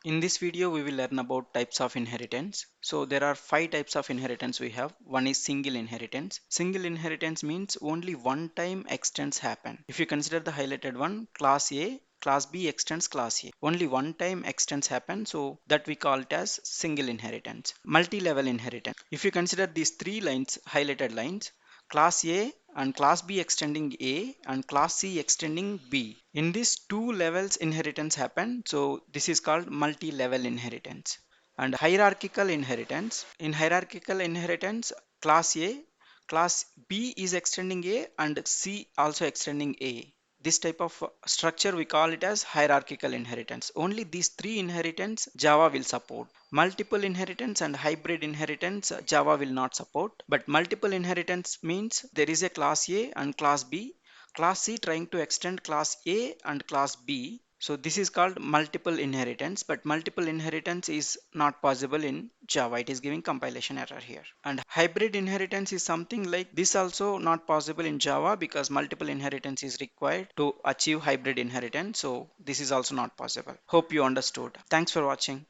In this video, we will learn about types of inheritance. So there are five types of inheritance we have. One is single inheritance. Single inheritance means only one time extents happen. If you consider the highlighted one, class A, class B extends class A. Only one time extents happen, so that we call it as single inheritance. Multi-level inheritance. If you consider these three lines, highlighted lines, class A and class B extending A and class C extending B. In this two levels inheritance happen, so this is called multi-level inheritance. And hierarchical inheritance. In hierarchical inheritance, class A, class B is extending A and C also extending A. This type of structure we call it as hierarchical inheritance. Only these three inheritance Java will support. Multiple inheritance and hybrid inheritance Java will not support. But multiple inheritance means there is a class A and class B. Class C trying to extend class A and class B. So this is called multiple inheritance, but multiple inheritance is not possible in Java. It is giving compilation error here. And hybrid inheritance is something like this also not possible in Java because multiple inheritance is required to achieve hybrid inheritance. So this is also not possible. Hope you understood. Thanks for watching.